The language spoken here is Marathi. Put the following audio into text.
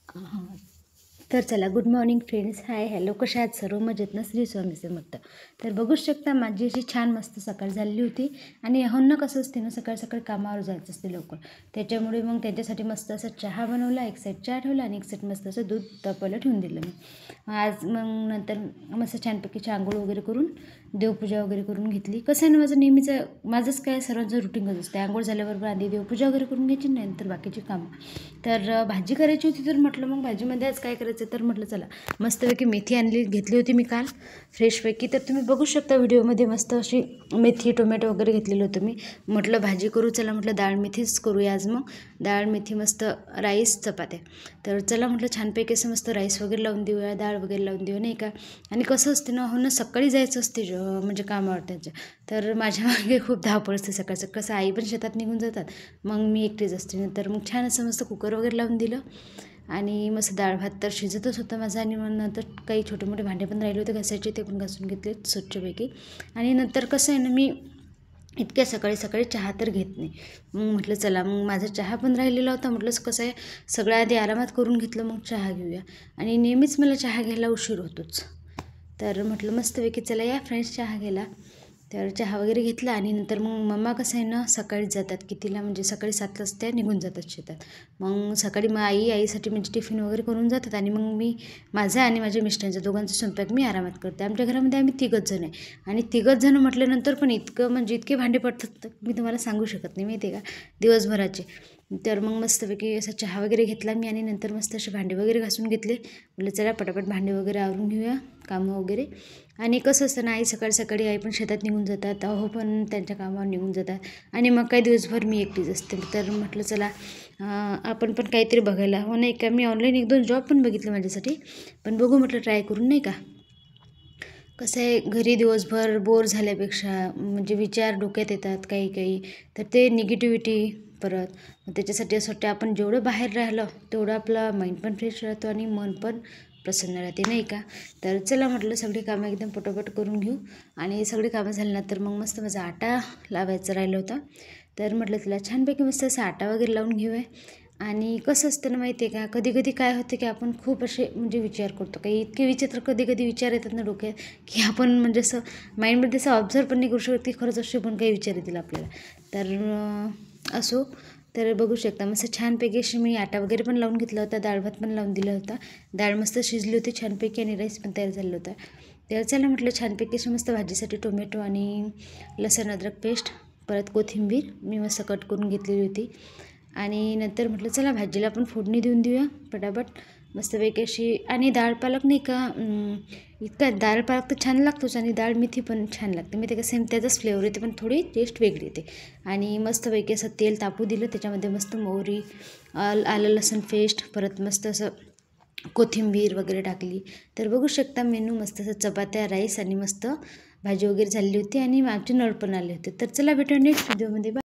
हां. तर चला, good morning friends. Hi hello, कशा आहात सर्व? मजेत ना? श्री स्वामी समर्थ. तर बघूच शकता, माझी अशी छान मस्त सकाळ झालेली होती. आणि ह्यांना कसं असते ना, सकाळ सकाळी कामावर जायचं असते लवकर, त्याच्यामुळे मग त्यांच्यासाठी मस्त असा चहा बनवला, एक साईड चहा ठेवला आणि एक साईड मस्त असं दूध तापायला ठेवून दिलं मी आज. मग नंतर मस्त छानपैकी आंघोळ वगैरे करून देवपूजा वगैरे करून घेतली. कसं आहे ना, माझंच काय सर्वांचं रुटीनच असते. आंघोळ झाल्याबरोबर आधी देवपूजा वगैरे करून घ्यायची, नंतर बाकीची कामं. तर भाजी करायची होती, तर म्हटलं मग भाजीमध्ये आज काय करायचं, तर म्हटलं चला मस्तपैकी मेथी घेतली होती मी काल फ्रेशपैकी. तर तुम्ही बघू शकता व्हिडिओमध्ये, मस्त अशी मेथी टोमॅटो वगैरे घेतलेलं होतं मी. म्हटलं भाजी करू, चला म्हटलं डाळ मेथीच करूया आज. मग डाळ मेथी, मस्त राईस चपात्या. तर चला म्हटलं छानपैकी असं मस्त राईस वगैरे लावून देऊया, डाळ वगैरे लावून देऊया, नाही का. आणि कसं असते ना, हो ना, सकाळी जायचं असते म्हणजे कामावर त्यांच्या. तर माझ्या मागे खूप धावपळ असते सकाळचं. कसं आई पण शेतात निघून जातात, मग मी एकटीच असते. नंतर मग छान असं मस्त कुकर वगैरे लावून दिलं आणि मस्त डाळ भात तर शिजतच होता माझा. आणि मग नंतर काही छोटे मोठे भांडे पण राहिले होते घासायचे, ते पण घासून घेतले स्वच्छपैकी. आणि नंतर कसं आहे ना, मी इतक्या सकाळी सकाळी चहा तर घेत नाही. मग म्हटलं चला, मग माझा चहा पण राहिलेला होता. म्हटलं कसं आहे, सगळं आधी आरामात करून घेतलं, मग चहा घेऊया. आणि नेहमीच मला चहा घ्यायला उशीर होतोच. तर म्हटलं मस्तपैकी चला या फ्रेंड्स चहा घ्यायला. तर चहा वगैरे घेतला. आणि नंतर मग मम्मा कसं आहे ना, सकाळीच जातात, कितीला म्हणजे सकाळी 7 वाजता त्या निघून जातात शेतात. मग सकाळी मग आईसाठी म्हणजे टिफिन वगैरे करून जातात. आणि मग मी माझा आणि माझ्या मिस्टरांचा दोघांचा स्वयंपाक मी आरामात करते. आमच्या घरामध्ये आम्ही 3घच जण आहे. आणि 3घच जण म्हटल्यानंतर पण इतके भांडे पडतात, मी तुम्हाला सांगू शकत नाही, माहिती आहे का, दिवसभराचे. तर मग मस्तपैकी असा चहा वगैरे घेतला मी. आणि नंतर मस्त असे भांडे वगैरे घासून घेतले. म्हटलं चला पटापट भांडे वगैरे आवरून घेऊया, कामं वगैरे. आणि कसं असतं ना, सकाळी सकाळी आई पण शेतात निघून जातात, अहो पण त्यांच्या कामावर निघून जातात. आणि मग काही दिवसभर मी एकटीच असते. तर म्हटलं चला आपण पण काहीतरी बघायला, हो नाही का. मी ऑनलाईन 1-2 जॉब पण बघितले माझ्यासाठी, पण बघू म्हटलं ट्राय करून, नाही का. कसं आहे, घरी दिवसभर बोर झाल्यापेक्षा म्हणजे विचार डोक्यात येतात काही काही, तर ते निगेटिव्हिटी परत. त्याच्यासाठी असं वाटतं आपण जेवढं बाहेर राहिलं तेवढं आपला माइंड पण फ्रेश राहतो आणि मन पण प्रसन्न राहते, नाही का. तर चला म्हटलं सगळी कामं एकदम पटोपट करून घेऊ. आणि सगळी कामं झाल्यानंतर मग मस्त माझा आटा लावायचा राहिला होता. तर म्हटलं तिला छानपैकी मस्त असा आटा वगैरे लावून घेऊया. आणि कसं असतं ना, माहिती आहे का, कधी कधी काय होतं की आपण खूप असे म्हणजे विचार करतो, काही इतके विचित्र कधी कधी विचार येतात ना डोक्यात, की आपण म्हणजे असं माइंडमध्ये असं ऑब्झर्व पण नाही करू शकत की खरंच असे पण काही विचार येतील आपल्याला. तर असो. तर बघू शकता मस्त छानपैकी अशी मी आटा वगैरे पण लावून घेतला होता, डाळ भात पण लावून दिला होता. डाळ मस्त शिजली होती छानपैकी आणि राईस पण तयार झालं होता. तर चला म्हटलं छानपैकी अशी मस्त भाजीसाठी टोमॅटो आणि लसूण अद्रक पेस्ट, परत कोथिंबीर मी मस्त कट करून घेतलेली होती. आणि नंतर म्हटलं चला भाजीला आपण फोडणी देऊन देऊया पटापट मस्तपैकी अशी. आणि डाळ पालक नाही का, इतका डाळ पालक तर छान लागतोच, आणि डाळ मेथी पण छान लागते, मी ते का सेम त्याचाच फ्लेवर येते, पण थोडी टेस्ट वेगळी येते. आणि मस्तपैकी असं तेल तापू दिलं, त्याच्यामध्ये मस्त मोहरी, आलं लसूण पेस्ट, परत मस्त असं कोथिंबीर वगैरे टाकली. तर बघू शकता मेनू मस्त असं चपात्या, राईस आणि मस्त भाजी वगैरे झालेली होती. आणि आमचे नळ पण आले होते. तर चला भेटूया नेक्स्ट व्हिडिओमध्ये.